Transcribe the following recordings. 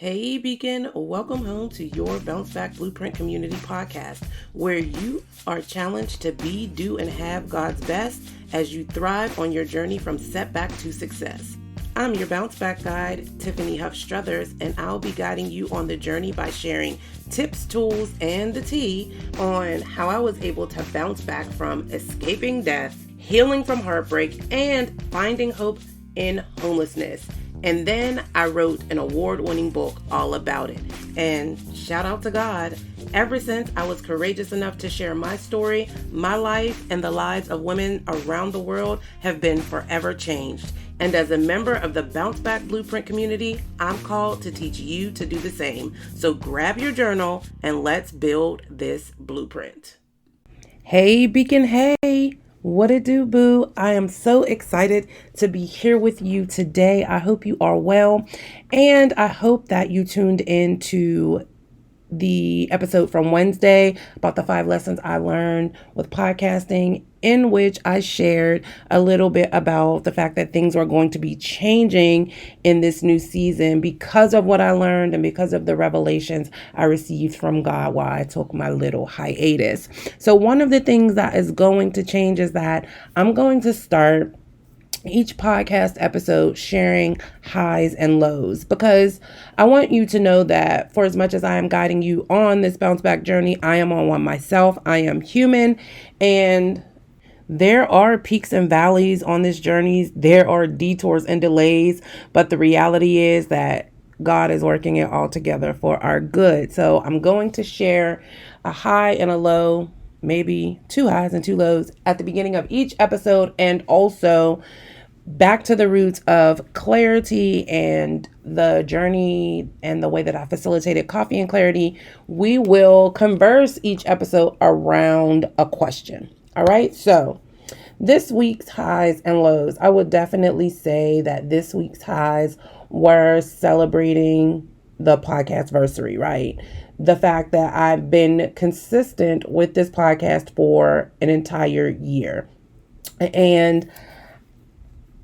Hey Beacon, welcome home to your Bounce Back Blueprint Community podcast, where you are challenged to be, do, and have God's best as you thrive on your journey from setback to success. I'm your Bounce Back guide, Tiffany Huff Struthers, and I'll be guiding you on the journey by sharing tips, tools, and the tea on how I was able to bounce back from escaping death, healing from heartbreak, and finding hope in homelessness. And then I wrote an award-winning book all about it. And shout out to God, ever since I was courageous enough to share my story, my life and the lives of women around the world have been forever changed. And as a member of the Bounce Back Blueprint community, I'm called to teach you to do the same. So grab your journal and let's build this blueprint. Hey Beacon, hey. What it do, boo? I am so excited to be here with you today. I hope you are well, and I hope that you tuned into the episode from Wednesday about the 5 lessons I learned with podcasting, in which I shared a little bit about the fact that things are going to be changing in this new season because of what I learned and because of the revelations I received from God while I took my little hiatus. So one of the things that is going to change is that I'm going to start each podcast episode sharing highs and lows, because I want you to know that for as much as I am guiding you on this bounce back journey, I am on one myself. I am human, and there are peaks and valleys on this journey. There are detours and delays, but the reality is that God is working it all together for our good. So I'm going to share a high and a low, maybe 2 highs and 2 lows at the beginning of each episode, and also back to the roots of clarity and the journey and the way that I facilitated coffee and clarity. We will converse each episode around a question. All right. So this week's highs and lows, I would definitely say that this week's highs were celebrating the podcast versary, right? The fact that I've been consistent with this podcast for an entire year. And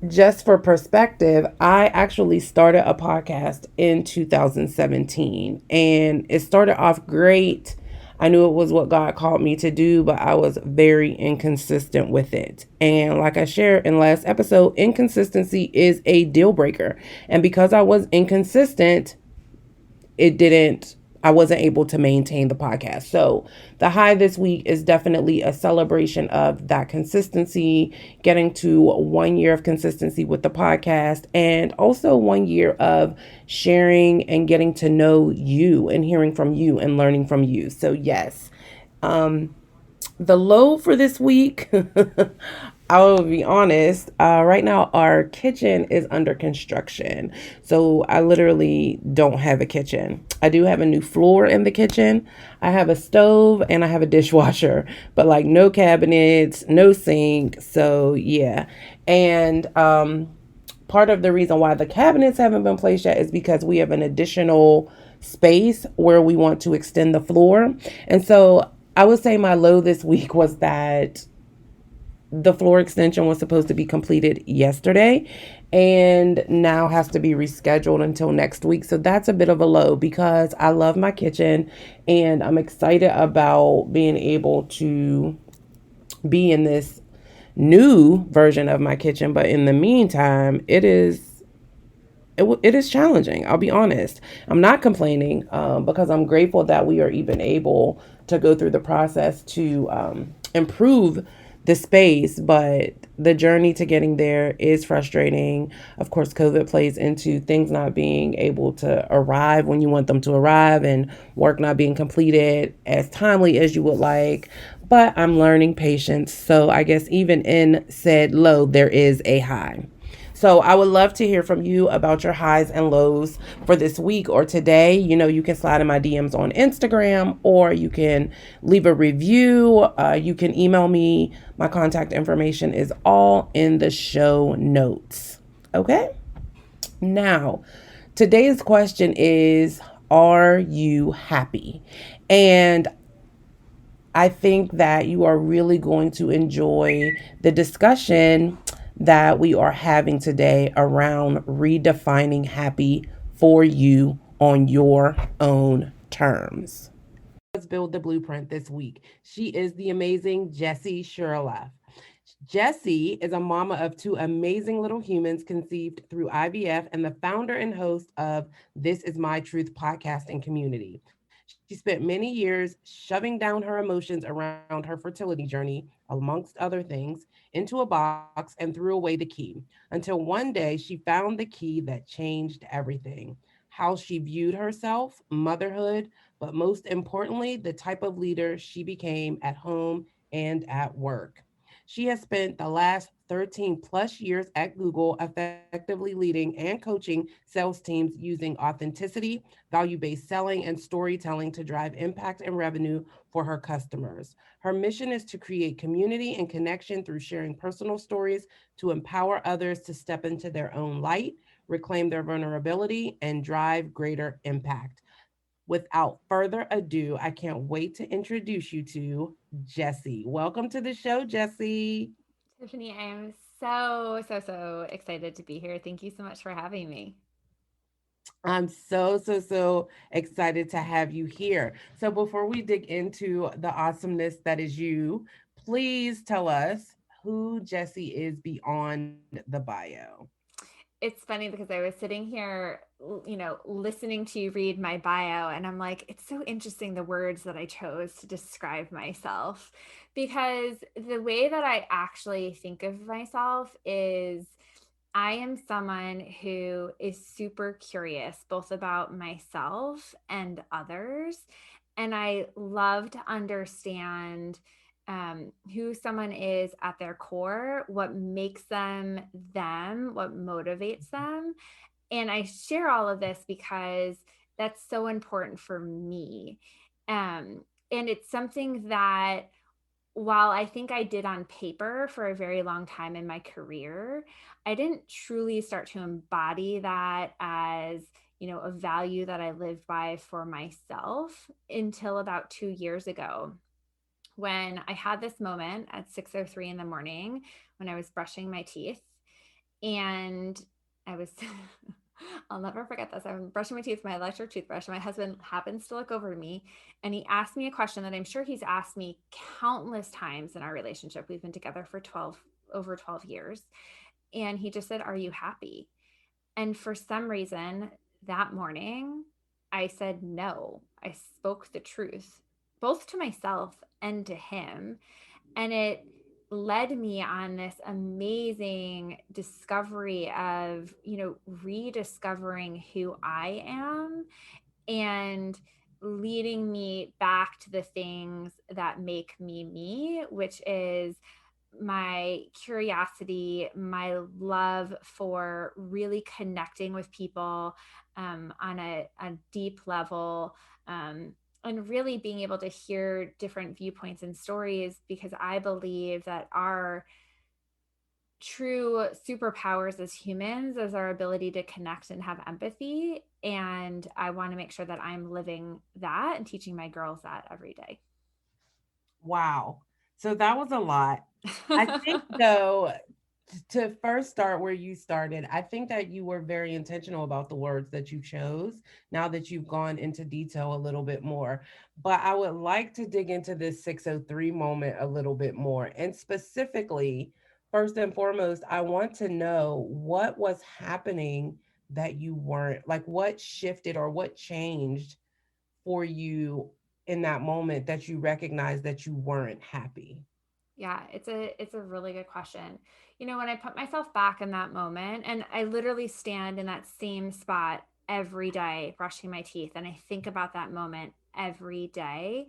just for perspective, I actually started a podcast in 2017, and it started off great. I knew it was what God called me to do, but I was very inconsistent with it. And like I shared in last episode, inconsistency is a deal breaker. And because I was inconsistent, I wasn't able to maintain the podcast. So the high this week is definitely a celebration of that consistency, getting to 1 year of consistency with the podcast, and also 1 year of sharing and getting to know you and hearing from you and learning from you. So yes, the low for this week, I will be honest, right now our kitchen is under construction. So I literally don't have a kitchen. I do have a new floor in the kitchen. I have a stove and I have a dishwasher, but like no cabinets, no sink. So yeah. And part of the reason why the cabinets haven't been placed yet is because we have an additional space where we want to extend the floor. And so I would say my low this week was that the floor extension was supposed to be completed yesterday and now has to be rescheduled until next week. So that's a bit of a low, because I love my kitchen and I'm excited about being able to be in this new version of my kitchen. But in the meantime, it is challenging. I'll be honest. I'm not complaining because I'm grateful that we are even able to go through the process to improve the space, but the journey to getting there is frustrating. Of course, COVID plays into things not being able to arrive when you want them to arrive, and work not being completed as timely as you would like. But I'm learning patience. So I guess even in said low, there is a high. So I would love to hear from you about your highs and lows for this week or today. You know, you can slide in my DMs on Instagram, or you can leave a review. You can email me. My contact information is all in the show notes. Okay. Now, today's question is, are you happy? And I think that you are really going to enjoy the discussion that we are having today around redefining happy for you on your own terms. Let's build the blueprint this week. She is the amazing Jessi Shuraleff. Jessi is a mama of two amazing little humans conceived through IVF and the founder and host of This Is My Truth podcast and community. She spent many years shoving down her emotions around her fertility journey, amongst other things, into a box and threw away the key until one day she found the key that changed everything. How she viewed herself, motherhood, but most importantly, the type of leader she became at home and at work. She has spent the last 13 plus years at Google effectively leading and coaching sales teams using authenticity, value based selling, and storytelling to drive impact and revenue for her customers. Her mission is to create community and connection through sharing personal stories to empower others to step into their own light, reclaim their vulnerability, and drive greater impact. Without further ado, I can't wait to introduce you to Jessi. Welcome to the show, Jessi. Tiffany, I am so excited to be here. Thank you so much for having me. I'm so excited to have you here. So, before we dig into the awesomeness that is you, please tell us who Jessi is beyond the bio. It's funny because I was sitting here, listening to you read my bio, and I'm like, it's so interesting the words that I chose to describe myself because the way that I actually think of myself is I am someone who is super curious both about myself and others. And I love to understand who someone is at their core, what makes them, what motivates them. And I share all of this because that's so important for me. And it's something that while I think I did on paper for a very long time in my career, I didn't truly start to embody that as, a value that I lived by for myself until about 2 years ago when I had this moment at 6:03 in the morning when I was brushing my teeth and I was I'll never forget this. I'm brushing my teeth with my electric toothbrush, and my husband happens to look over to me and he asked me a question that I'm sure he's asked me countless times in our relationship. We've been together for over 12 years. And he just said, "Are you happy?" And for some reason, that morning, I said no. I spoke the truth, both to myself and to him. And it led me on this amazing discovery of, rediscovering who I am and leading me back to the things that make me me, which is my curiosity, my love for really connecting with people on a deep level, and really being able to hear different viewpoints and stories because I believe that our true superpowers as humans is our ability to connect and have empathy. And I want to make sure that I'm living that and teaching my girls that every day. Wow. So, that was a lot. I think, though, to first start where you started, I think that you were very intentional about the words that you chose now that you've gone into detail a little bit more. But I would like to dig into this 603 moment a little bit more. And specifically, first and foremost, I want to know what was happening that you weren't like, what shifted or what changed for you in that moment that you recognized that you weren't happy. Yeah, it's a really good question. When I put myself back in that moment and I literally stand in that same spot every day brushing my teeth and I think about that moment every day.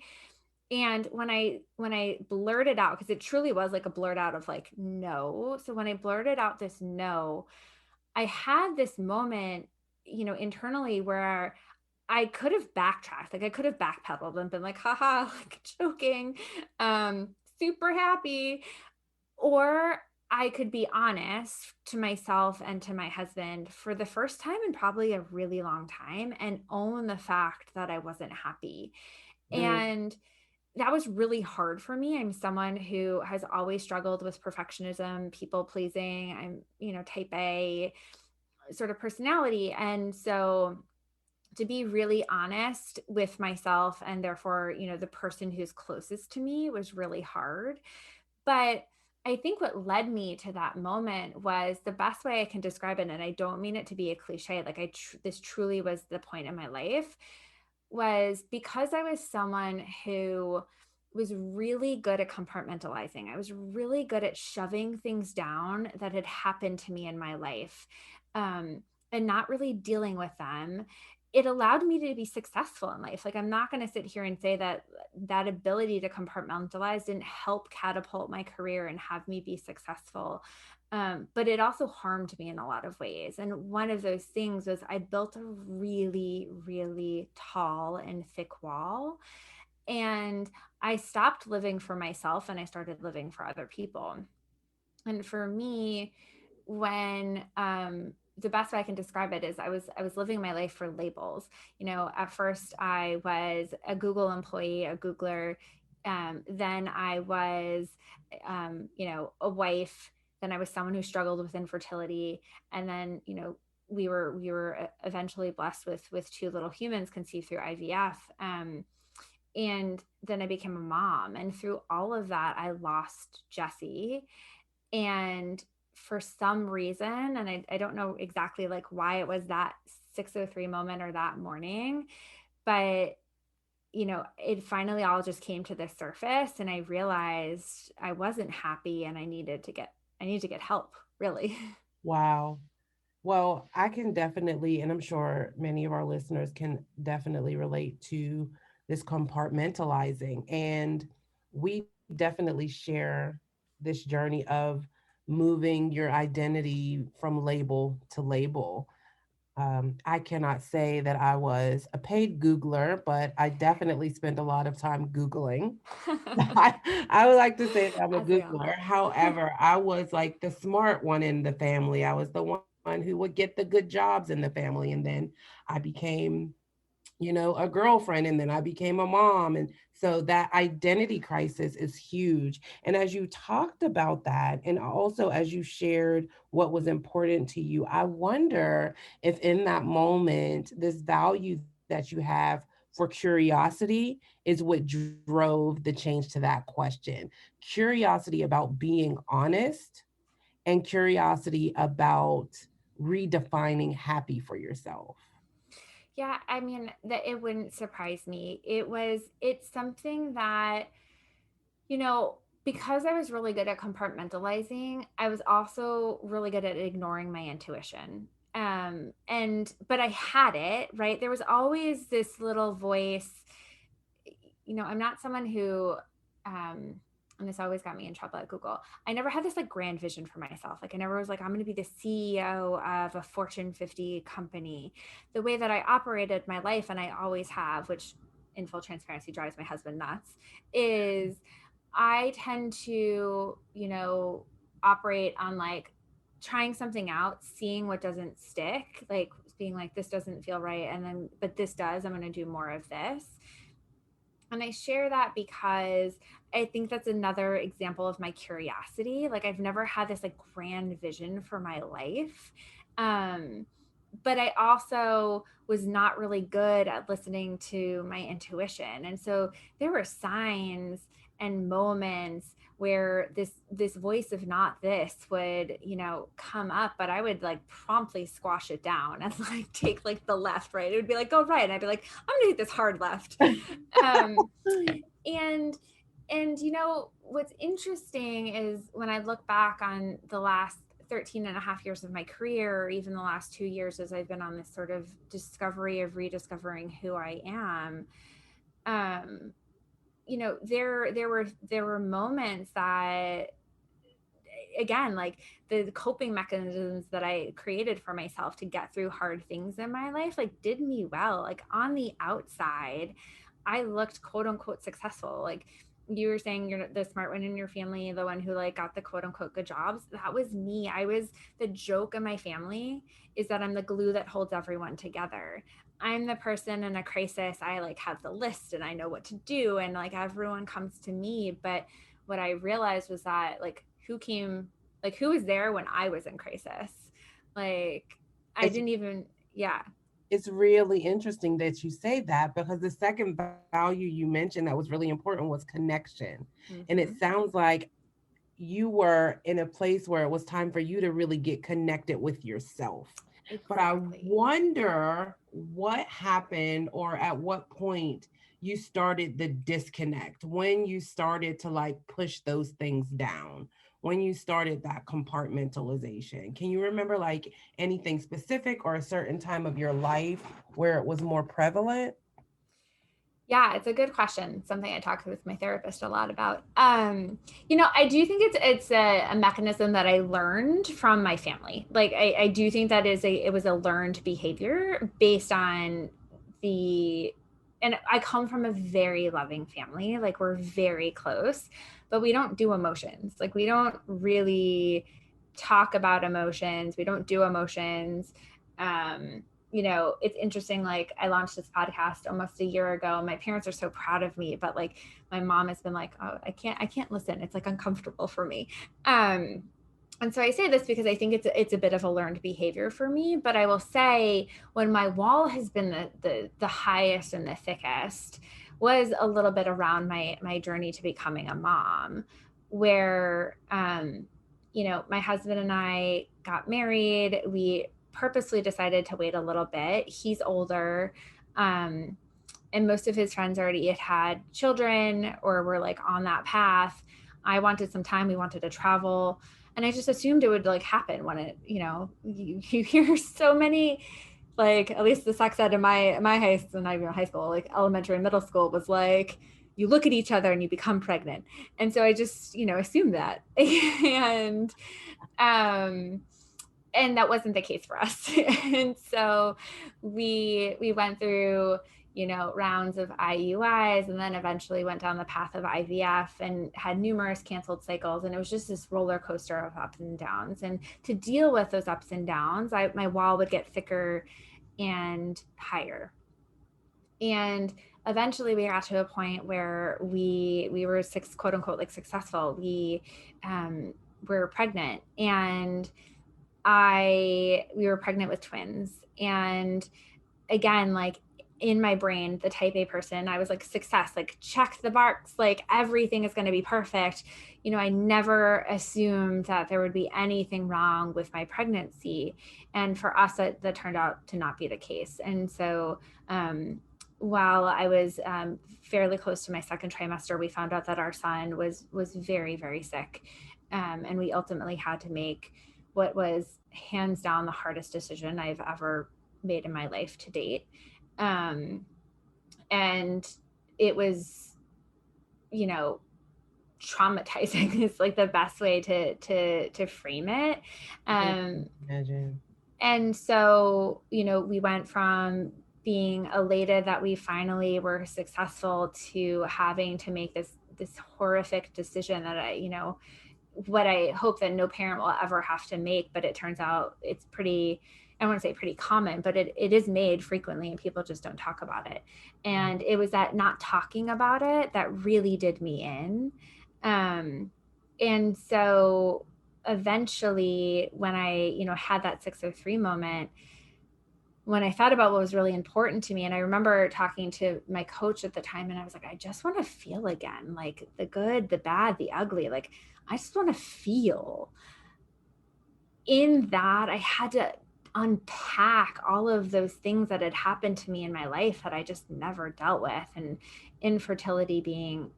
And when I blurted out because it truly was like a blurt out of like no. So when I blurted out this no, I had this moment, internally where I could have backtracked. Like I could have backpedaled and been like, haha, like joking, super happy. Or I could be honest to myself and to my husband for the first time in probably a really long time and own the fact that I wasn't happy. Mm, And that was really hard for me. I'm someone who has always struggled with perfectionism, people pleasing. I'm, type A sort of personality. And so to be really honest with myself, and therefore, the person who's closest to me, was really hard. But I think what led me to that moment was the best way I can describe it. And I don't mean it to be a cliche. Like this truly was the point in my life, was because I was someone who was really good at compartmentalizing. I was really good at shoving things down that had happened to me in my life, and not really dealing with them. It allowed me to be successful in life. Like, I'm not going to sit here and say that that ability to compartmentalize didn't help catapult my career and have me be successful. But it also harmed me in a lot of ways. And one of those things was I built a really, really tall and thick wall. And I stopped living for myself and I started living for other people. And for me, when the best way I can describe it is I was living my life for labels. At first I was a Google employee, a Googler. Then I was, a wife. Then I was someone who struggled with infertility. And then, we were eventually blessed with two little humans conceived through IVF. And then I became a mom. And through all of that, I lost Jessi. And for some reason, and I don't know exactly like why it was that 6:03 moment or that morning, but it finally all just came to the surface, and I realized I wasn't happy and I need to get help, really. Wow. Well, I can definitely, and I'm sure many of our listeners can definitely relate to this compartmentalizing. And we definitely share this journey of moving your identity from label to label. I cannot say that I was a paid Googler, but I definitely spent a lot of time Googling. I would like to say that I'm a As we all Googler. However, I was like the smart one in the family. I was the one who would get the good jobs in the family. And then I became, a girlfriend, and then I became a mom. And so that identity crisis is huge. And as you talked about that, and also as you shared what was important to you, I wonder if in that moment, this value that you have for curiosity is what drove the change to that question. Curiosity about being honest and curiosity about redefining happy for yourself. Yeah, I mean, that it wouldn't surprise me. It's something that, you know, because I was really good at compartmentalizing, I was also really good at ignoring my intuition. But I had it, right? There was always this little voice. I'm not someone who, um, and this always got me in trouble at Google. I never had this like grand vision for myself. Like, I never was like, I'm going to be the CEO of a Fortune 50 company. The way that I operated my life, and I always have, which in full transparency drives my husband nuts, is I tend to, operate on like trying something out, seeing what doesn't stick, like being like, this doesn't feel right. And then, but this does, I'm going to do more of this. And I share that because I think that's another example of my curiosity. Like, I've never had this like grand vision for my life. Um, but I also was not really good at listening to my intuition. And so there were signs and moments where this voice of not this would, come up, but I would like promptly squash it down and like take like the left, right? It would be like, go right. And I'd be like, I'm gonna hit this hard left. Um, and what's interesting is when I look back on the last 13 and a half years of my career, or even the last 2 years as I've been on this sort of discovery of rediscovering who I am, um, there were moments that, again, like the coping mechanisms that I created for myself to get through hard things in my life, like did me well. Like on the outside, I looked quote unquote successful. Like you were saying, you're the smart one in your family, the one who like got the quote unquote good jobs. That was me. I was the joke in my family is that I'm the glue that holds everyone together. I'm the person in a crisis. I like have the list and I know what to do. And like everyone comes to me. But what I realized was that like who was there when I was in crisis? Like I It's didn't even, yeah. It's really interesting that you say that, because the second value you mentioned that was really important was connection. And it Mm-hmm. sounds like you were in a place where it was time for you to really get connected with yourself. But I Exactly. wonder what happened, or at what point you started the disconnect, when you started to like push those things down, when you started that compartmentalization. Can you remember like anything specific or a certain time of your life where it was more prevalent? Yeah, it's a good question. Something I talk with my therapist a lot about. I do think it's a mechanism that I learned from my family. Like I do think that it was a learned behavior based on the and I come from a very loving family. Like we're very close, but we don't do emotions. Like we don't really talk about emotions. We don't do emotions. Um, it's interesting. Like I launched this podcast almost a year ago. My parents are so proud of me, but like my mom has been like, oh, I can't listen. It's like uncomfortable for me. Um, and so I say this because I think it's a bit of a learned behavior for me. But I will say when my wall has been the highest and the thickest was a little bit around my journey to becoming a mom, where my husband and I got married. We purposely decided to wait a little bit. He's older. Um, and most of his friends already had children or were like on that path. I wanted some time. We wanted to travel. And I just assumed it would like happen when you hear so many, like at least the sex ed in my high school, not even high school, like elementary and middle school was like, you look at each other and you become pregnant. And so I just, assumed that. Um, and that wasn't the case for us. And so we went through rounds of IUIs, and then eventually went down the path of IVF and had numerous canceled cycles. And it was just this roller coaster of ups and downs. And to deal with those ups and downs, my wall would get thicker and higher. And eventually we got to a point where we were quote unquote like successful. We were pregnant, and we were pregnant with twins. And again, like in my brain, the type A person, I was like, success, like check the marks, like everything is going to be perfect. I never assumed that there would be anything wrong with my pregnancy. And for us, that turned out to not be the case. And so, while I was fairly close to my second trimester, we found out that our son was very, very sick. And we ultimately had to make what was hands down the hardest decision I've ever made in my life to date. And it was, you know, traumatizing is like the best way to frame it. I can Um, imagine. and so, we went from being elated that we finally were successful to having to make this horrific decision that what I hope that no parent will ever have to make, but it turns out it's pretty, I want to say pretty common, but it is made frequently and people just don't talk about it. And it was that not talking about it that really did me in. And so eventually when I, had that 603 moment, when I thought about what was really important to me, and I remember talking to my coach at the time, and I was like, I just want to feel again, like the good, the bad, the ugly. Like, I just want to feel. In that, I had to unpack all of those things that had happened to me in my life that I just never dealt with. And infertility being,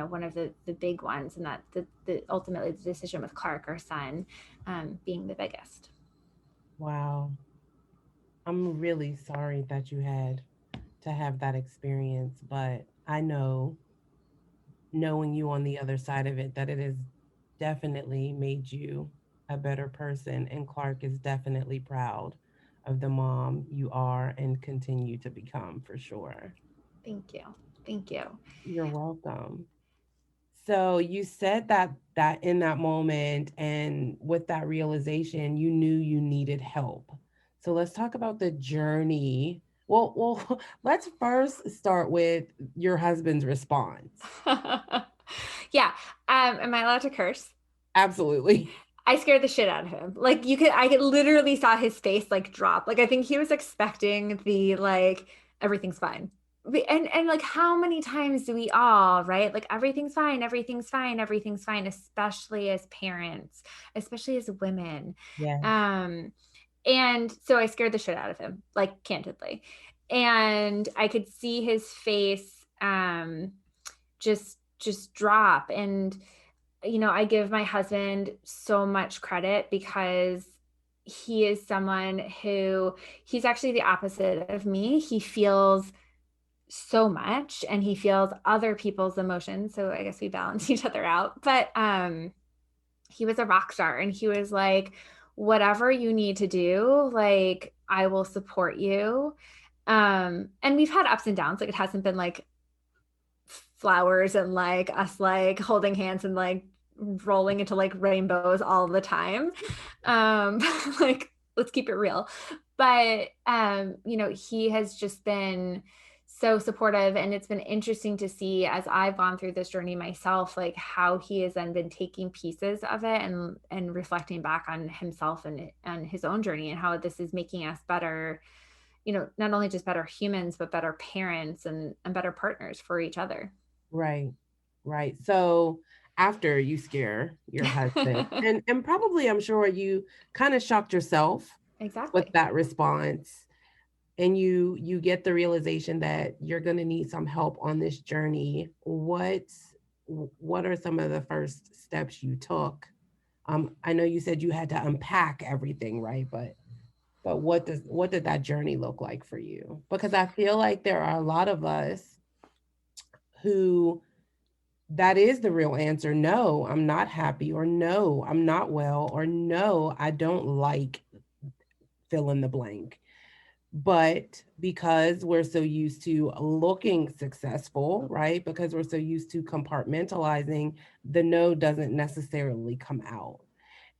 one of the big ones, and that the ultimately the decision with Clark, our son, being the biggest. Wow. I'm really sorry that you had to have that experience, but I know, knowing you on the other side of it, that it has definitely made you a better person. And Clark is definitely proud of the mom you are and continue to become, for sure. Thank you. Thank you. You're welcome. So you said that in that moment and with that realization, you knew you needed help. So let's talk about the journey. Well, let's first start with your husband's response. Yeah. Am I allowed to curse? Absolutely. I scared the shit out of him. Like I could literally saw his face like drop. Like I think he was expecting the like everything's fine. And like how many times do we all, right? Like everything's fine, everything's fine, everything's fine, especially as parents, especially as women. Yeah. And so I scared the shit out of him, like candidly. And I could see his face just drop. And I give my husband so much credit because he is someone who he's actually the opposite of me. He feels so much and he feels other people's emotions. So I guess we balance each other out. But he was a rock star and he was like, whatever you need to do, like I will support you. And we've had ups and downs. Like it hasn't been like flowers and like us like holding hands and like rolling into like rainbows all the time. Like let's keep it real. But he has just been so supportive, and it's been interesting to see as I've gone through this journey myself, like how he has then been taking pieces of it and reflecting back on himself and his own journey, and how this is making us better, not only just better humans, but better parents and better partners for each other. Right. Right. So after you scare your husband, and probably I'm sure you kind of shocked yourself Exactly. with that response, and you get the realization that you're going to need some help on this journey. What are some of the first steps you took? I know you said you had to unpack everything, right? But what did that journey look like for you? Because I feel like there are a lot of us who that is the real answer. No, I'm not happy, or no, I'm not well, or no, I don't like fill in the blank. But because we're so used to looking successful, right? Because we're so used to compartmentalizing, the no doesn't necessarily come out.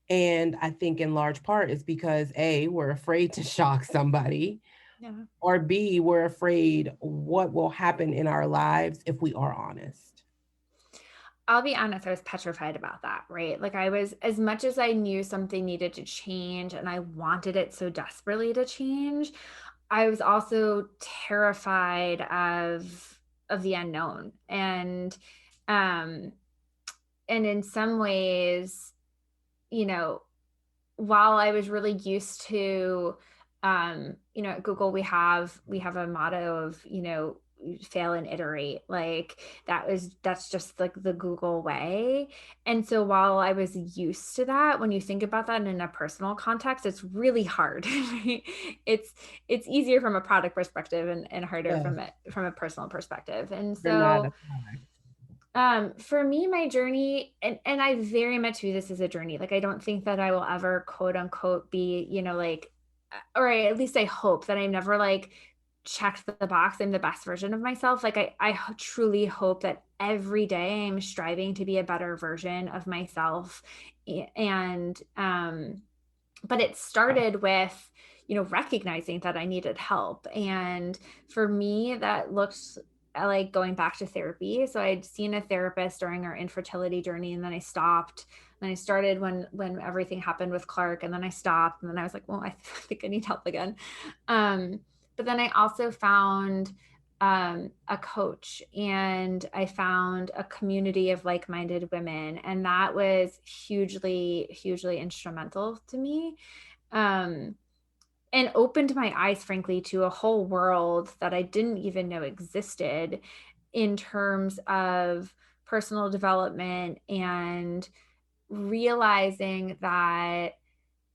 And I think in large part is because A, we're afraid to shock somebody, Yeah. or B, we're afraid what will happen in our lives if we are honest. I'll be honest, I was petrified about that, right? Like I was, as much as I knew something needed to change and I wanted it so desperately to change, I was also terrified of the unknown. Um and in some ways, you know, while I was really used to at Google we have a motto of, fail and iterate. Like that's just like the Google way. And so while I was used to that, when you think about that in a personal context, it's really hard. it's it's easier from a product perspective and harder Yes, from a personal perspective. And you're not so a product. for me, my journey, and I very much view this as a journey. Like, I don't think that I will ever, quote unquote, be, like, or at least I hope that I never like checked the box. I'm the best version of myself. Like, I truly hope that every day I'm striving to be a better version of myself. And, but it started with, recognizing that I needed help. And for me, that looked like going back to therapy. So I'd seen a therapist during our infertility journey, and then I stopped. And I started when everything happened with Clark, and then I stopped, and then I was like, well, I think I need help again. But then I also found a coach, and I found a community of like-minded women, and that was hugely, hugely instrumental to me. Um, and opened my eyes, frankly, to a whole world that I didn't even know existed in terms of personal development, and realizing that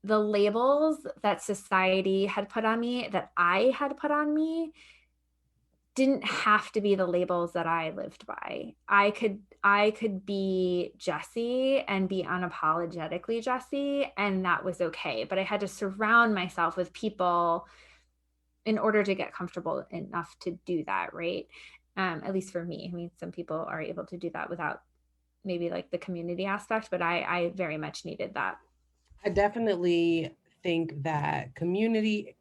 the labels that society had put on me, that I had put on me, didn't have to be the labels that I lived by. I could be Jessi and be unapologetically Jessi, and that was okay. But I had to surround myself with people in order to get comfortable enough to do that, right? At least for me. I mean, some people are able to do that without maybe like the community aspect, but I very much needed that. I definitely think that community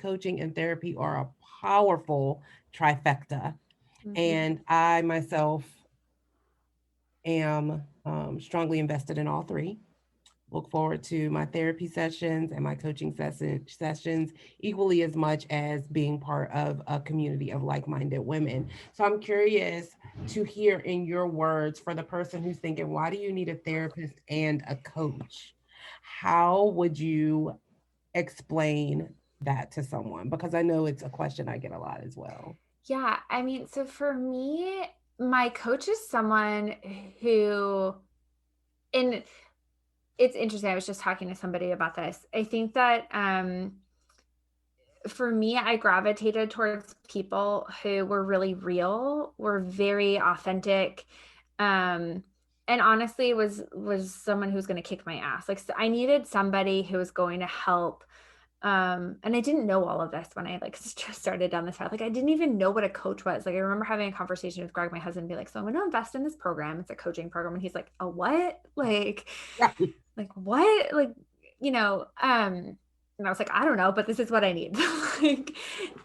coaching and therapy are a powerful trifecta. Mm-hmm. And I myself am strongly invested in all three. look forward to my therapy sessions and my coaching sessions equally as much as being part of a community of like-minded women. So I'm curious to hear in your words, for the person who's thinking, why do you need a therapist and a coach? How would you explain that to someone? Because I know it's a question I get a lot as well. Yeah, I mean, so for me, my coach is someone who, and it's interesting. I was just talking to somebody about this. I think that for me, I gravitated towards people who were really real, were very authentic, um, and honestly was someone who was going to kick my ass. Like, I needed somebody who was going to help. And I didn't know all of this when I like started down this path. Like, I didn't even know what a coach was. Like, I remember having a conversation with Greg, my husband, and be like, "So I'm going to invest in this program. It's a coaching program." And he's like, "A what? Like what? Like, you know?" And I was like, "I don't know, but this is what I need." Like,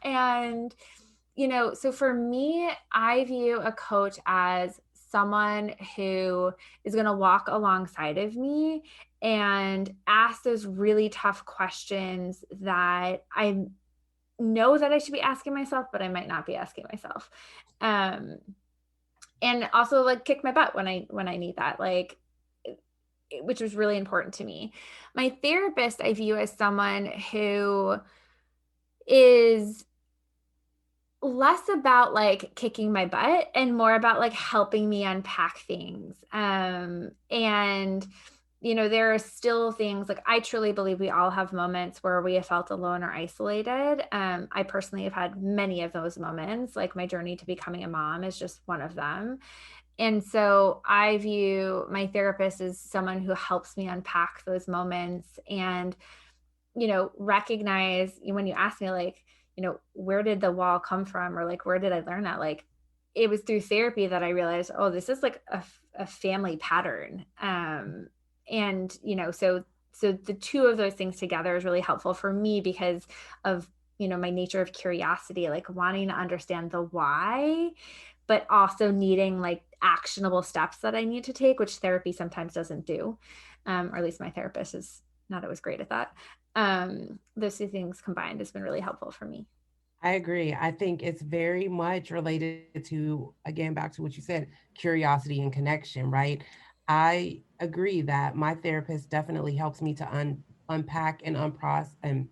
and so for me, I view a coach as someone who is going to walk alongside of me and ask those really tough questions that I know that I should be asking myself, but I might not be asking myself. Um, and also like kick my butt when I need that, like, which was really important to me. My therapist, I view as someone who is less about like kicking my butt and more about like helping me unpack things. And there are still things like I truly believe we all have moments where we have felt alone or isolated. I personally have had many of those moments. Like my journey to becoming a mom is just one of them. And so I view my therapist as someone who helps me unpack those moments and, recognize when you ask me, like, where did the wall come from? Or like, where did I learn that? Like, it was through therapy that I realized, oh, this is like a family pattern. And, so the two of those things together is really helpful for me because of, my nature of curiosity, like wanting to understand the why, but also needing like actionable steps that I need to take, which therapy sometimes doesn't do. Or at least my therapist is not always great at that. Those two things combined has been really helpful for me. I agree. I think it's very much related to, again, back to what you said, curiosity and connection, right? I agree that my therapist definitely helps me to unpack and unpack and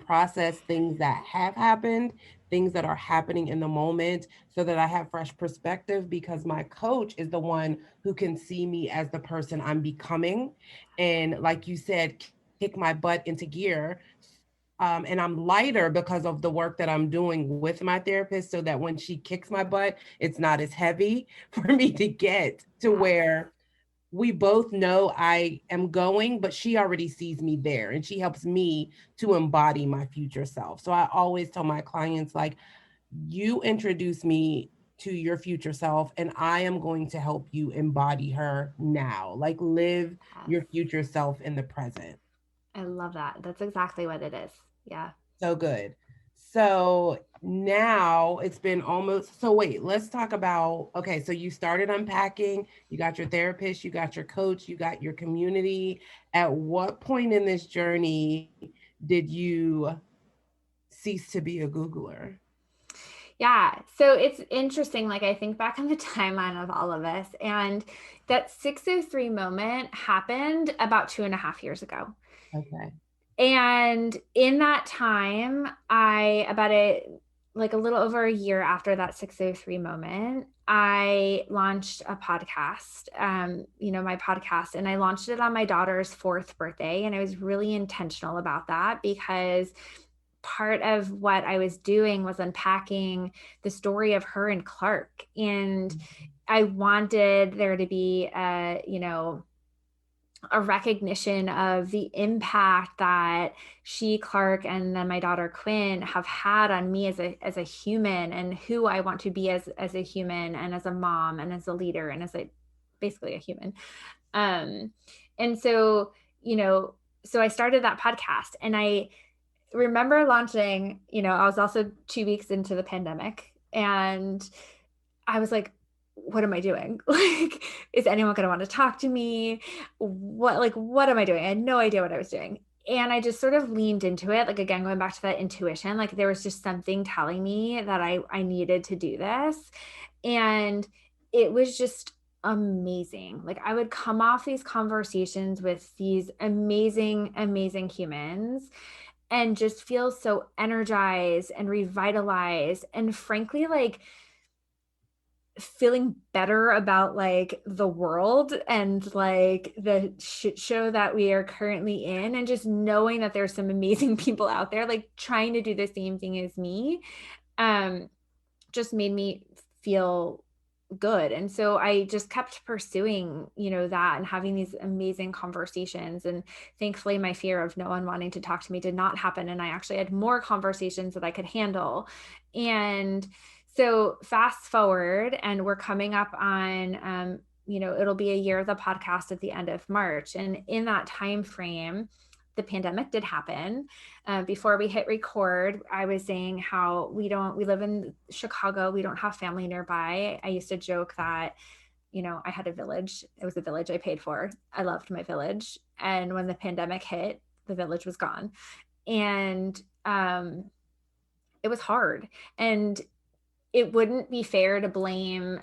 process things that have happened, things that are happening in the moment, so that I have fresh perspective because my coach is the one who can see me as the person I'm becoming. And like you said, kick my butt into gear, and I'm lighter because of the work that I'm doing with my therapist, so that when she kicks my butt, it's not as heavy for me to get to where we both know I am going, but she already sees me there and she helps me to embody my future self. So I always tell my clients, like, you introduce me to your future self, and I am going to help you embody her now. Like, live Yes. your future self in the present. I love that. That's exactly what it is. Yeah. So good. So now it's been almost, so wait, let's talk about, okay, so you started unpacking, you got your therapist, you got your coach, you got your community. At what point in this journey did you cease to be a Googler? Yeah. So it's interesting. Like, I think back on the timeline of all of this, and that 603 moment happened about 2.5 years ago. Okay. And in that time, about like a little over a year after that 603 moment, I launched a podcast, my podcast, and I launched it on my daughter's 4th birthday. And I was really intentional about that because part of what I was doing was unpacking the story of her and Clark. And I wanted there to be a recognition of the impact that she, Clark, and then my daughter Quinn have had on me as a human, and who I want to be as a human and as a mom and as a leader and as basically a human. And so, so I started that podcast, and I remember launching, I was also 2 weeks into the pandemic, and I was like, what am I doing? Like, is anyone going to want to talk to me? What am I doing? I had no idea what I was doing. And I just sort of leaned into it. Like, again, going back to that intuition, like there was just something telling me that I needed to do this. And it was just amazing. Like, I would come off these conversations with these amazing, amazing humans and just feel so energized and revitalized. And frankly, like, feeling better about like the world and like the shit show that we are currently in, and just knowing that there's some amazing people out there like trying to do the same thing as me, just made me feel good. And so I just kept pursuing, that, and having these amazing conversations. And thankfully my fear of no one wanting to talk to me did not happen, and I actually had more conversations that I could handle. And so fast forward, and we're coming up on it'll be a year of the podcast at the end of March. And in that time frame, the pandemic did happen. Before we hit record, I was saying how we live in Chicago. We don't have family nearby. I used to joke that, I had a village. It was a village I paid for. I loved my village. And when the pandemic hit, the village was gone. And it was hard. And it wouldn't be fair to blame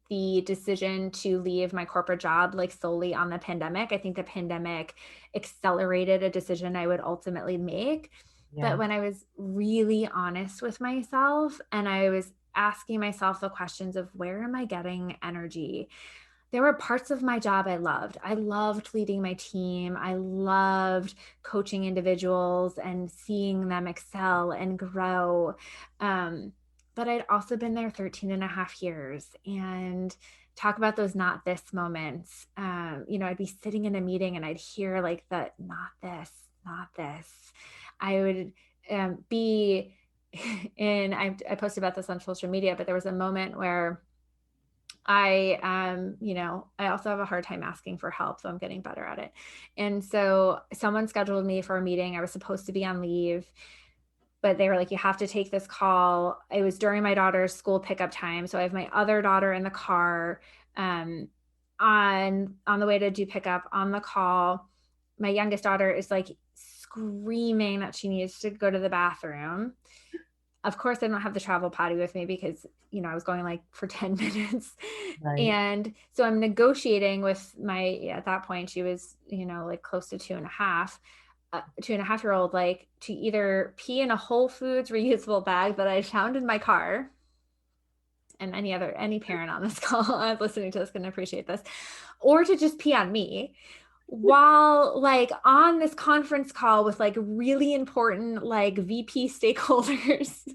the decision to leave my corporate job like solely on the pandemic. I think the pandemic accelerated a decision I would ultimately make. Yeah. But when I was really honest with myself and I was asking myself the questions of where am I getting energy? There were parts of my job I loved. I loved leading my team. I loved coaching individuals and seeing them excel and grow. But I'd also been there 13 and a half years, and talk about those not this moments. I'd be sitting in a meeting and I'd hear like the not this, not this. I would be in, I posted about this on social media, but there was a moment where I also have a hard time asking for help, so I'm getting better at it. And so someone scheduled me for a meeting. I was supposed to be on leave, but they were like, you have to take this call. It was during my daughter's school pickup time. So I have my other daughter in the car, on the way to do pickup. On the call, my youngest daughter is like screaming that she needs to go to the bathroom. Of course, I don't have the travel potty with me because, I was going like for 10 minutes. Right. And so I'm negotiating with at that point, she was, like close to 2.5-year-old, like to either pee in a Whole Foods reusable bag that I found in my car. And any parent on this call listening to this can appreciate this, or to just pee on me while like on this conference call with like really important like VP stakeholders.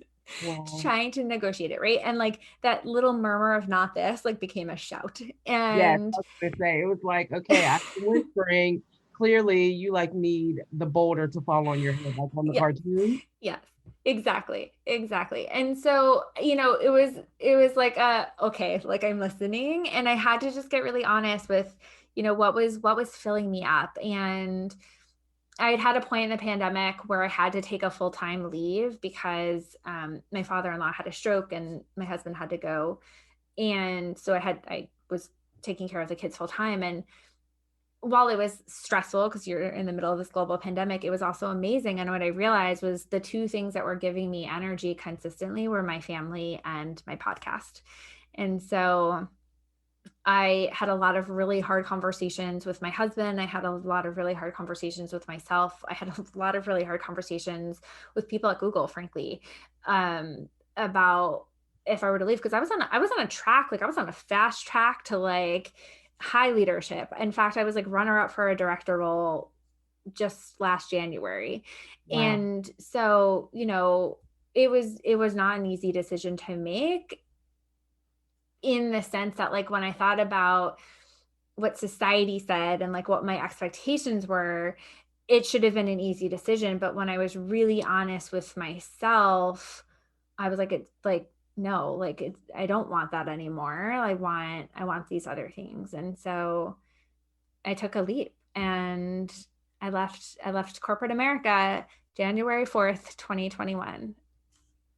Wow. Trying to negotiate it, right? And like that little murmur of not this like became a shout. And yeah, I was gonna say, it was like, okay, I'm whispering. Clearly you like need the boulder to fall on your head, like on the cartoon. Yes, exactly. And so, it was like, okay, like I'm listening, and I had to just get really honest with, what was filling me up. And I had a point in the pandemic where I had to take a full-time leave because my father-in-law had a stroke and my husband had to go. And so I was taking care of the kids full time. And while it was stressful because you're in the middle of this global pandemic, it was also amazing. And what I realized was the two things that were giving me energy consistently were my family and my podcast. And so I had a lot of really hard conversations with my husband. I had a lot of really hard conversations with myself. I had a lot of really hard conversations with people at Google, frankly, about if I were to leave, because I was on a track, like I was on a fast track to like high leadership. In fact, I was like runner up for a director role just last January. Wow. And so, it was not an easy decision to make, in the sense that like when I thought about what society said and like what my expectations were, it should have been an easy decision. But when I was really honest with myself, I was like, it's like, no, like I don't want that anymore. I want these other things. And so I took a leap and I left corporate America January 4th, 2021.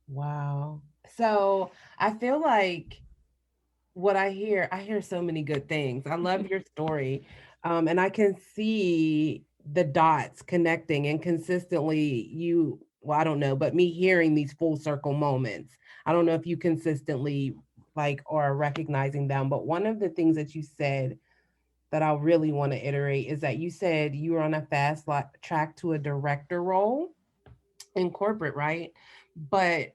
Wow. So I feel like what I hear so many good things. I love your story. And I can see the dots connecting and consistently well, I don't know, but me hearing these full circle moments. I don't know if you consistently like are recognizing them, but one of the things that you said that I really want to iterate is that you said you were on a track to a director role in corporate, right? But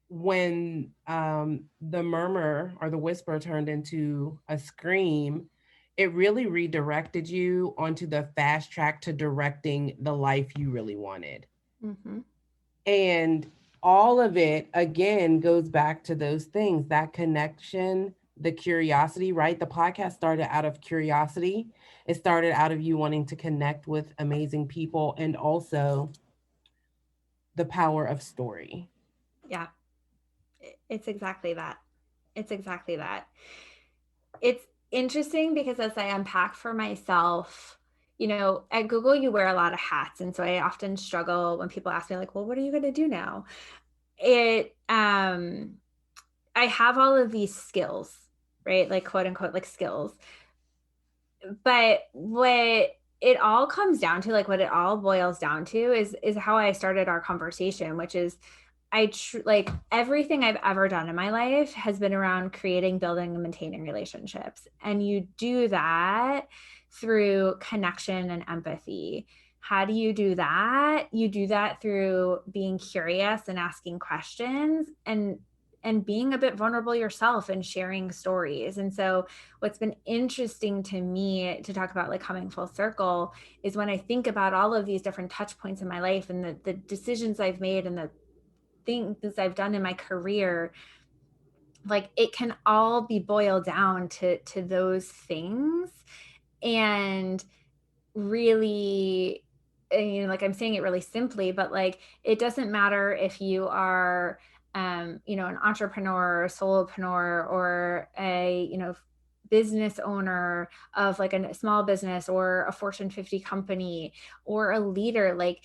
when the murmur or the whisper turned into a scream, it really redirected you onto the fast track to directing the life you really wanted. Mm-hmm. And all of it, again, goes back to those things, that connection, the curiosity, right? The podcast started out of curiosity. It started out of you wanting to connect with amazing people and also the power of story. Yeah, it's exactly that. It's exactly that. It's interesting because as I unpack for myself, at Google, you wear a lot of hats. And so I often struggle when people ask me, like, well, what are you going to do now? I have all of these skills, right? Like, quote unquote, like skills. But what it all comes down to, like what it all boils down to is how I started our conversation, which is like everything I've ever done in my life has been around creating, building, and maintaining relationships. And you do that through connection and empathy. How do you do that? You do that through being curious and asking questions and being a bit vulnerable yourself and sharing stories. And so what's been interesting to me to talk about, like coming full circle, is when I think about all of these different touch points in my life and the decisions I've made and the things I've done in my career, like it can all be boiled down to those things. And really, like I'm saying it really simply, but like it doesn't matter if you are an entrepreneur or solopreneur or a business owner of like a small business or a Fortune 50 company or a leader. Like,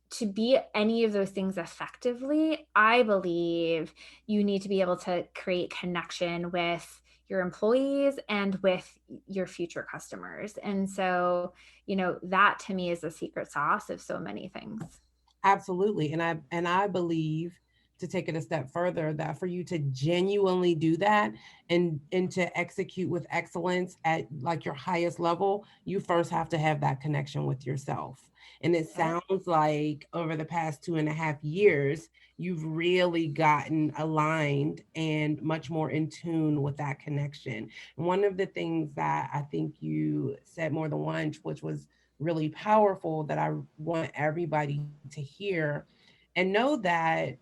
to be any of those things effectively, I believe you need to be able to create connection with your employees and with your future customers. And so, that to me is the secret sauce of so many things. Absolutely. And I believe, to take it a step further, that for you to genuinely do that and to execute with excellence at like your highest level, you first have to have that connection with yourself. And it Yep. sounds like over the past 2.5 years, you've really gotten aligned and much more in tune with that connection. And one of the things that I think you said more than once, which was really powerful, that I want everybody to hear and know, that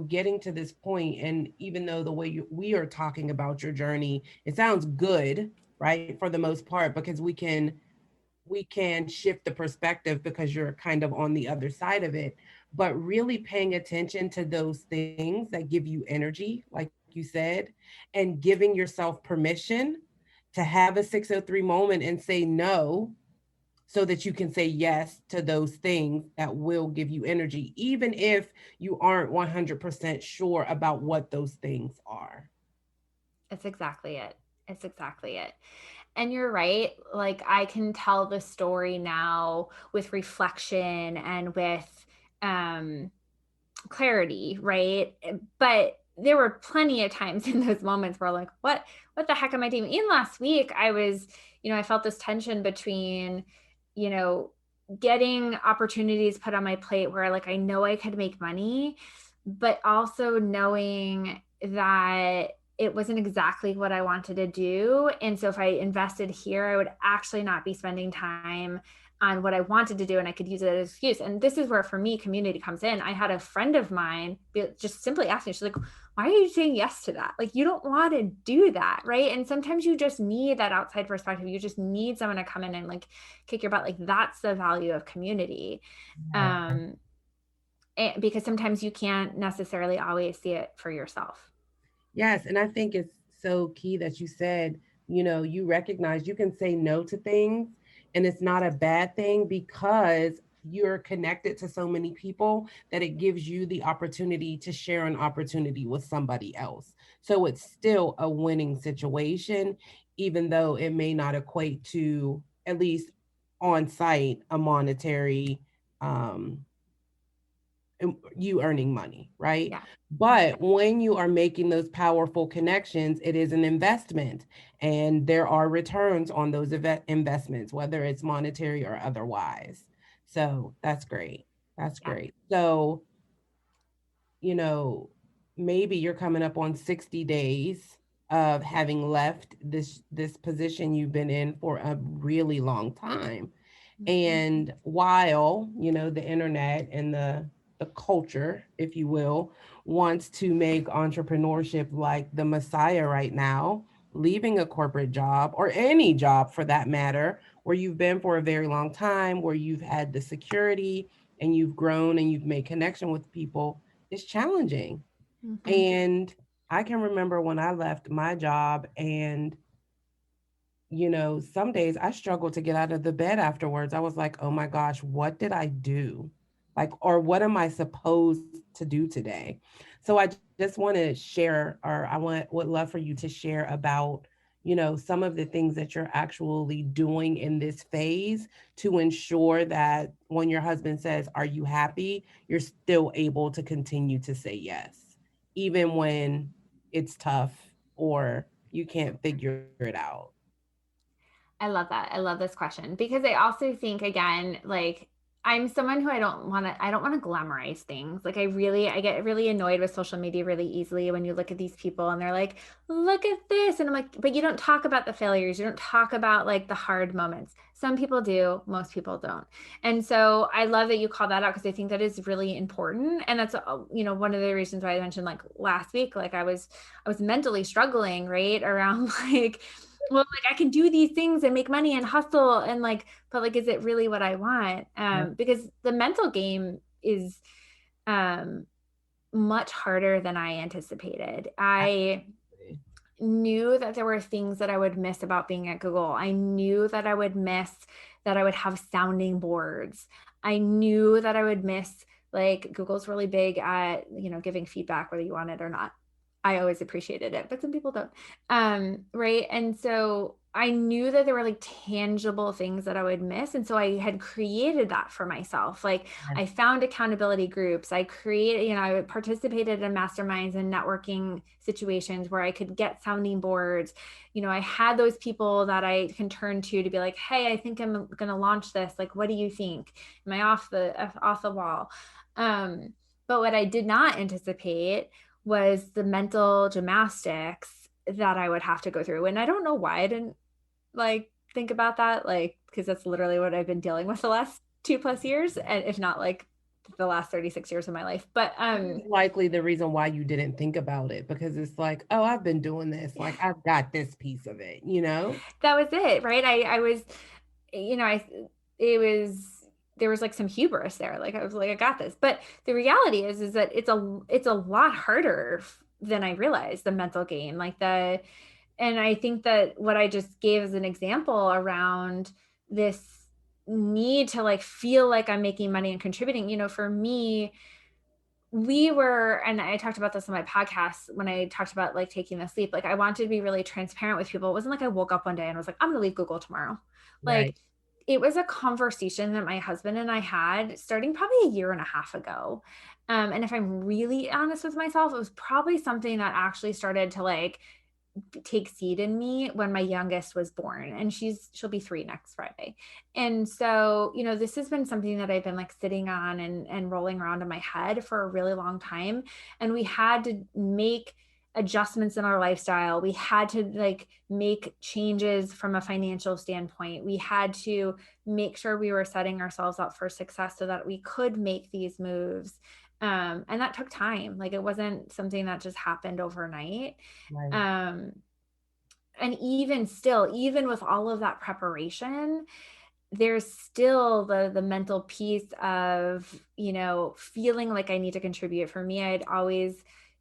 getting to this point, and even though the way we are talking about your journey, it sounds good, right, for the most part, because we can shift the perspective because you're kind of on the other side of it. But really paying attention to those things that give you energy, like you said, and giving yourself permission to have a 603 moment and say no, so that you can say yes to those things that will give you energy, even if you aren't 100% sure about what those things are. It's exactly it. It's exactly it. And you're right. Like I can tell the story now with reflection and with um, clarity, right? But there were plenty of times in those moments where like, what the heck am I doing? In last week, I was, I felt this tension between, you know, getting opportunities put on my plate where like I know I could make money, but also knowing that it wasn't exactly what I wanted to do. And so if I invested here, I would actually not be spending time on what I wanted to do, and I could use it as an excuse. And this is where for me community comes in. I had a friend of mine just simply ask me, she's like, why are you saying yes to that? Like, you don't want to do that, right? And sometimes you just need that outside perspective. You just need someone to come in and like kick your butt. Like, that's the value of community. um because sometimes you can't necessarily always see it for yourself. Yes, and I think it's so key that you said, you recognize you can say no to things, and it's not a bad thing, because you're connected to so many people that it gives you the opportunity to share an opportunity with somebody else. So it's still a winning situation, even though it may not equate to, at least on site, a monetary, um you earning money, right? Yeah. But when you are making those powerful connections, it is an investment, and there are returns on those investments, whether it's monetary or otherwise. So that's great. That's Yeah. great. So, you know, maybe you're coming up on 60 days of having left this position you've been in for a really long time. Mhm. And while, the internet and the culture, if you will, wants to make entrepreneurship like the messiah right now, leaving a corporate job or any job for that matter, where you've been for a very long time, where you've had the security and you've grown and you've made connection with people, is challenging. Mhm. And I can remember when I left my job, and some days I struggled to get out of the bed afterwards. I was like, oh my gosh, what did I do? Like, or what am I supposed to do today? So I just want to share, or would love for you to share about, some of the things that you're actually doing in this phase to ensure that when your husband says, are you happy? You're still able to continue to say yes, even when it's tough or you can't figure it out. I love that. I love this question because I also think again, like I'm someone who I don't want to glamorize things. Like I get really annoyed with social media really easily when you look at these people and they're like, look at this. And I'm like, but you don't talk about the failures. You don't talk about like the hard moments. Some people do, most people don't. And so I love that you call that out because I think that is really important. And that's, one of the reasons why I mentioned like last week, like I was mentally struggling, right? Around like, well, like I can do these things and make money and hustle and like, but like, is it really what I want? Yeah, Because the mental game is um much harder than I anticipated. I absolutely. knew that there were things that I would miss about being at Google. I knew that I would miss that I would have sounding boards. I knew that I would miss like Google's really big at, giving feedback whether you want it or not. I always appreciated it, but some people don't. Right. And so I knew that there were like tangible things that I would miss. And so I had created that for myself. Like Yeah, I found accountability groups. I created, I participated in masterminds and networking situations where I could get sounding boards. I had those people that I can turn to be like, hey, I think I'm going to launch this. Like, what do you think? Am I off the wall? But what I did not anticipate was the mental gymnastics that I would have to go through. And I don't know why I didn't like think about that, like, because that's literally what I've been dealing with the last 2+ years, and if not like the last 36 years of my life. But likely the reason why you didn't think about it, because it's like, oh, I've been doing this. Like, I've got this piece of it, you know? that was it, right? I was, I it was there was like some hubris there. Like I was like, I got this. But the reality is that it's a lot harder than I realized, the mental game. And I think that what I just gave as an example around this need to like feel like I'm making money and contributing, for me, and I talked about this on my podcast when I talked about like taking the sleep. Like I wanted to be really transparent with people. It wasn't like I woke up one day and was like, I'm gonna leave Google tomorrow. Like Right. it was a conversation that my husband and I had starting probably a year and a half ago. And if I'm really honest with myself, it was probably something that actually started to like take seed in me when my youngest was born, and she'll be 3 next Friday. And so this has been something that I've been like sitting on and rolling around in my head for a really long time, and we had to make adjustments in our lifestyle. We had to like make changes from a financial standpoint. We had to make sure we were setting ourselves up for success so that we could make these moves. And that took time. Like it wasn't something that just happened overnight. Right. um and even still, even with all of that preparation, there's still the mental piece of feeling like I need to contribute. For me, I'd always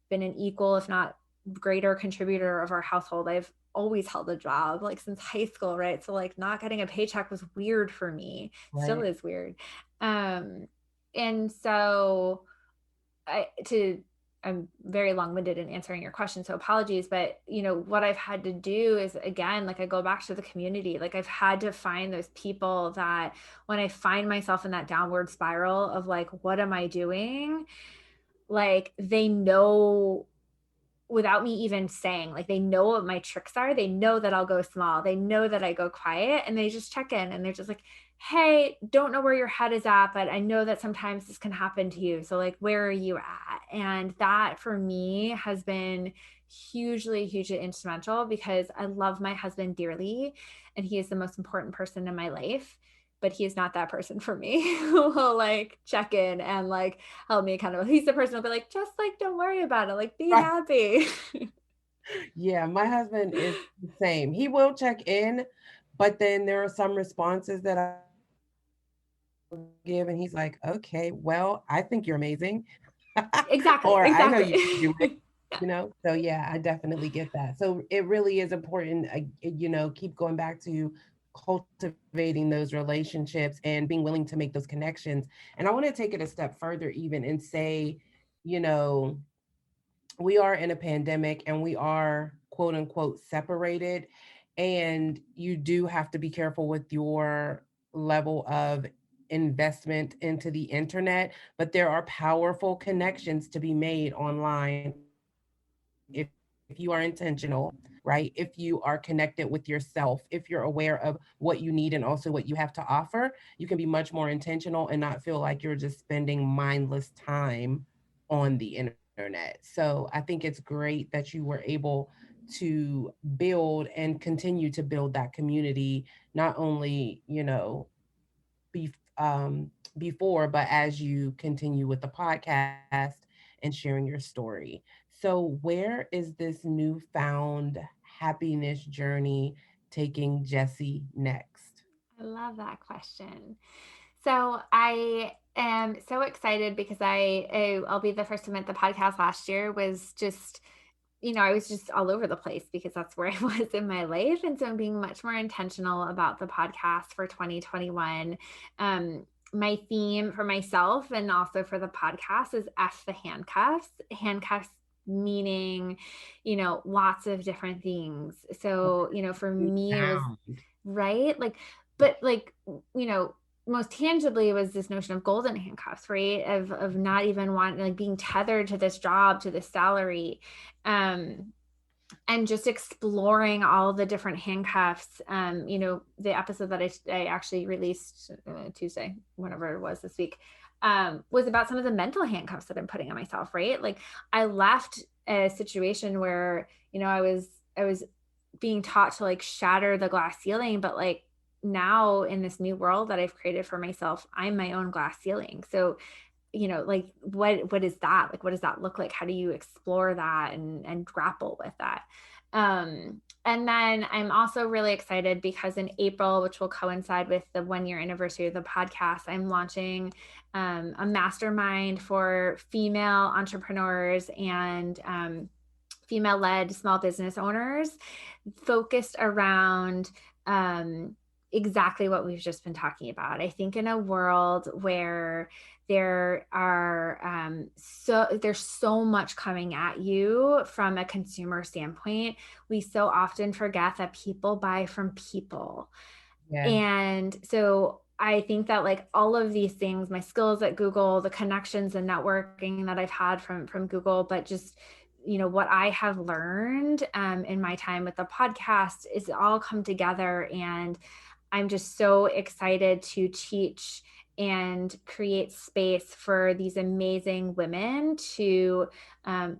been an equal, if not greater contributor of our household. I've always held a job like since high school, right? So like not getting a paycheck was weird for me. Still Right. is weird. And so I'm very long-winded in answering your question, so apologies. But what I've had to do is, again, like I go back to the community. Like I've had to find those people that when I find myself in that downward spiral of like, what am I doing? Like they know without me even saying, like they know what my tricks are. They know that I'll go small. They know that I go quiet, and they just check in and they're just like, hey, don't know where your head is at, but I know that sometimes this can happen to you. So like, where are you at? And that for me has been hugely, hugely instrumental because I love my husband dearly and he is the most important person in my life. But he is not that person for me who will like check in and like help me kind of. He's the person who'll be like, just like, don't worry about it. Like, be Right. happy. Yeah, my husband is the same. He will check in, but then there are some responses that I give, and he's like, okay, well, I think you're amazing. Exactly. Or I know Exactly. you can do it, So yeah, I definitely get that. So it really is important, keep going back to cultivating those relationships and being willing to make those connections. And I want to take it a step further, even and say, you know, we are in a pandemic and we are quote unquote separated. And you do have to be careful with your level of investment into the internet, but there are powerful connections to be made online if you are intentional, right? If you are connected with yourself, if you're aware of what you need and also what you have to offer, you can be much more intentional and not feel like you're just spending mindless time on the internet. So I think it's great that you were able to build and continue to build that community, not only, be, before, but as you continue with the podcast and sharing your story. So, where is this newfound happiness journey taking Jessi next? I love that question. So I am so excited because I'll be the first to admit the podcast last year was just, I was just all over the place because that's where I was in my life. And so I'm being much more intentional about the podcast for 2021. My theme for myself and also for the podcast is F the handcuffs. Handcuffs meaning, lots of different things. So, for me, it was Down. right. Like, but like, you know, most tangibly was this notion of golden handcuffs, right? Of not even wanting, like being tethered to this job, to this salary. And just exploring all the different handcuffs. The episode that I actually released Tuesday, whenever it was this week, was about some of the mental handcuffs that I'm putting on myself, right? Like I left a situation where, I was being taught to like shatter the glass ceiling, but like now in this new world that I've created for myself, I'm my own glass ceiling. So like what is that, like what does that look like, how do you explore that and grapple with that. And then I'm also really excited because in April, which will coincide with the 1 year anniversary of the podcast, I'm launching a mastermind for female entrepreneurs and female-led small business owners focused around exactly what we've just been talking about. I think in a world where there's so much coming at you from a consumer standpoint, we so often forget that people buy from people. Yes. And so I think that like all of these things, my skills at Google, the connections and networking that I've had from Google, but just what I have learned in my time with the podcast is all come together, and I'm just so excited to teach and create space for these amazing women to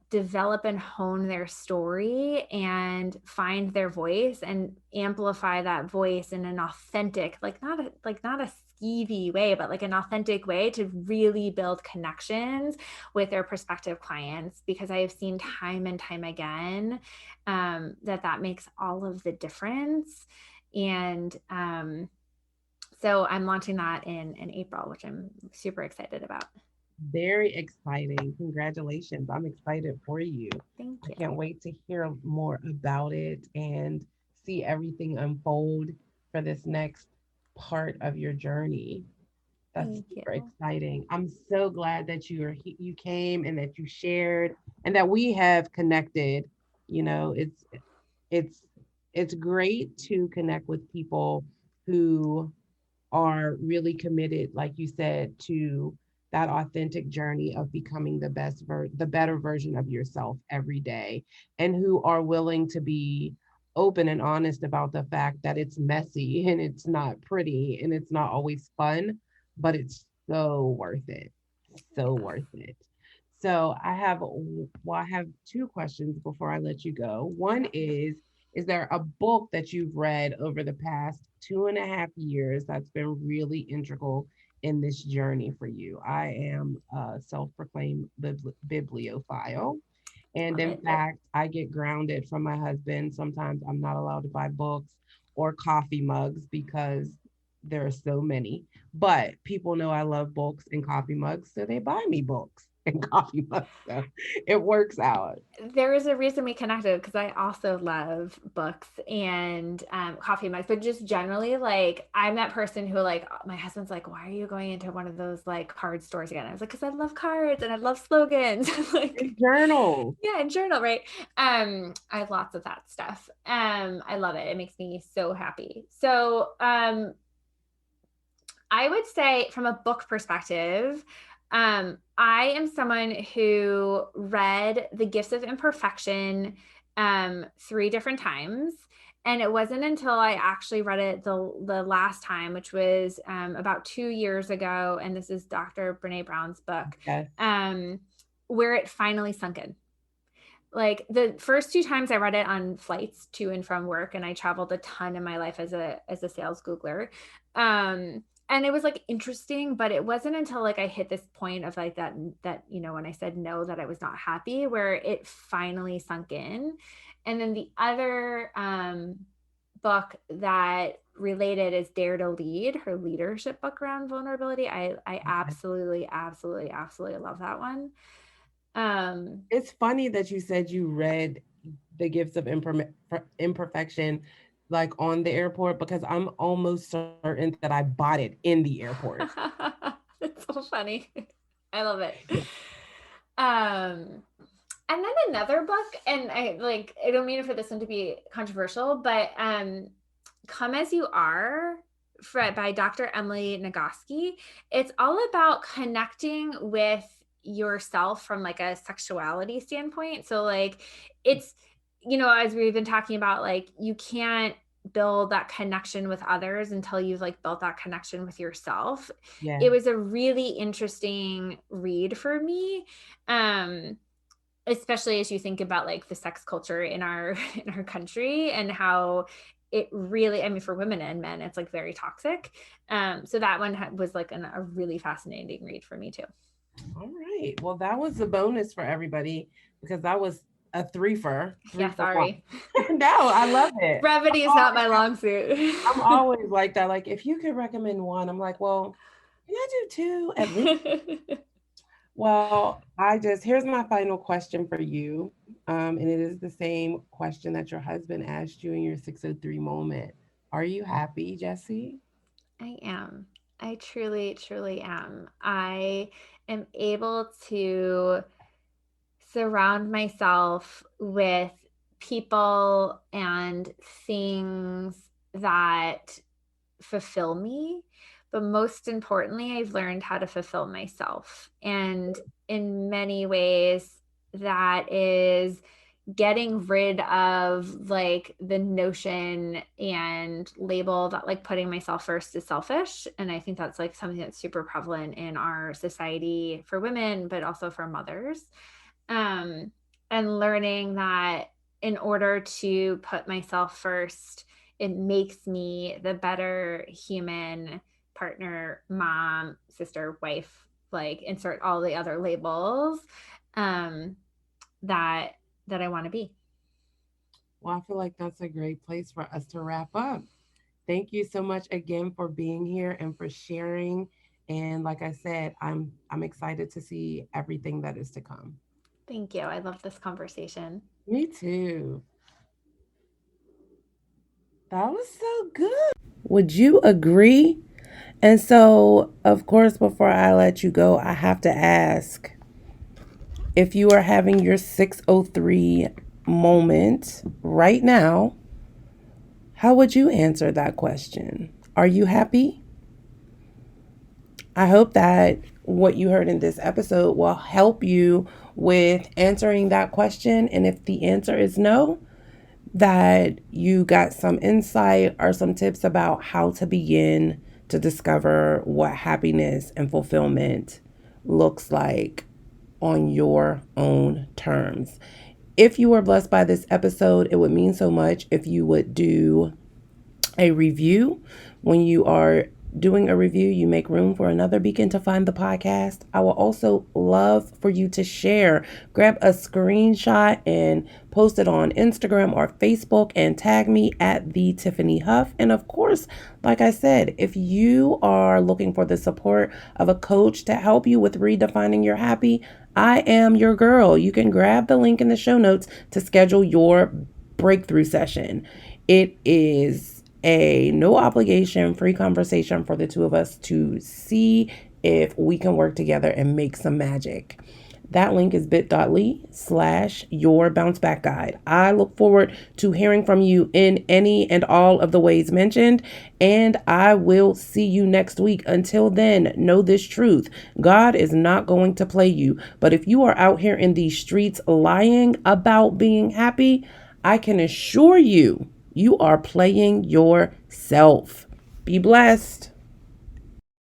develop and hone their story and find their voice and amplify that voice in an authentic, not a skeevy way, but like an authentic way to really build connections with their prospective clients. Because I have seen time and time again that makes all of the difference. And so I'm launching that in April, which I'm super excited about. Very exciting. Congratulations. I'm excited for you. Thank I you. can't wait to hear more about it and see everything unfold for this next part of your journey. That's Thank super you. exciting. I'm so glad that you came and that you shared and that we have connected. You know, it's it's great to connect with people who are really committed, like you said, to that authentic journey of becoming the better version of yourself every day, and who are willing to be open and honest about the fact that it's messy and it's not pretty and it's not always fun, but it's so worth it. So Yeah. worth it. So I have two questions before I let you go. One is there a book that you've read over the past 2.5 years that's been really integral in this journey for you? I am a self-proclaimed bibliophile. And Love in it. fact, I get grounded from my husband. Sometimes I'm not allowed to buy books or coffee mugs because there are so many. But people know I love books and coffee mugs, so they buy me books and coffee mugs. So it works out. There is a reason we connected because I also love books and coffee mugs, but just generally, like I'm that person who, like, my husband's like, "Why are you going into one of those like card stores again?" I was like, "Because I love cards and I love slogans." Like, And journals. yeah, and journal, right? I have lots of that stuff. I love it. It makes me so happy. So, I would say from a book perspective, I am someone who read The Gifts of Imperfection 3 different times. And it wasn't until I actually read it the last time, which was about 2 years ago, and this is Dr. Brene Brown's book, Yes. um, where it finally sunk in. Like the first 2 times I read it on flights to and from work, and I traveled a ton in my life as a sales Googler. And it was like interesting, but it wasn't until like I hit this point of like that when I said no, that I was not happy, where it finally sunk in. And then the other book that related is Dare to Lead, her leadership book around vulnerability. I absolutely, absolutely, absolutely love that one. um It's funny that you said you read The Gifts of Imperfection like on the airport because I'm almost certain that I bought it in the airport. It's so funny. I love it. Um, and then another book, and I don't mean for this one to be controversial, but Come As You Are by Dr. Emily Nagoski. It's all about connecting with yourself from like a sexuality standpoint. So like it's as we've been talking about, like you can't build that connection with others until you've like built that connection with yourself. Yeah. It was a really interesting read for me. Especially as you think about like the sex culture in our in our country, and how it really, I mean, for women and men, it's like very toxic. So that one was like a really fascinating read for me too. All right. Well, that was a bonus for everybody because that was a three Yeah, for one. sorry. No, I love it. Brevity is not my long suit. I'm always like that. Like, if you could recommend one, I'm like, well, can I do two at least? Well, here's my final question for you. And it is the same question that your husband asked you in your 603 moment. Are you happy, Jessi? I am. I truly, truly am. I am able to surround myself with people and things that fulfill me. But most importantly, I've learned how to fulfill myself. And in many ways, that is getting rid of like the notion and label that like putting myself first is selfish. And I think that's like something that's super prevalent in our society for women, but also for mothers. um, and learning that in order to put myself first, it makes me the better human, partner, mom, sister, wife, like insert all the other labels um, that I want to be. Well, I feel like that's a great place for us to wrap up. Thank you so much again for being here and for sharing And like I said, I'm excited to see everything that is to come. Thank you. I love this conversation. Me too. That was so good. Would you agree? And so, of course, before I let you go, I have to ask, if you are having your 603 moment right now, how would you answer that question? Are you happy? I hope that what you heard in this episode will help you with answering that question. And if the answer is no, that you got some insight or some tips about how to begin to discover what happiness and fulfillment looks like on your own terms. If you were blessed by this episode, it would mean so much if you would do a review. When you are doing a review, you make room for another beacon to find the podcast. I will also love for you to share. Grab a screenshot and post it on Instagram or Facebook and tag me at the Tiffany Huff. And of course, like I said, if you are looking for the support of a coach to help you with redefining your happy, I am your girl. You can grab the link in the show notes to schedule your breakthrough session. It is a no obligation, free conversation for the two of us to see if we can work together and make some magic. That link is bit.ly/your bounce back guide. I look forward to hearing from you in any and all of the ways mentioned, and I will see you next week. Until then, know this truth: God is not going to play you. But if you are out here in these streets lying about being happy, I can assure you, you are playing yourself. Be blessed.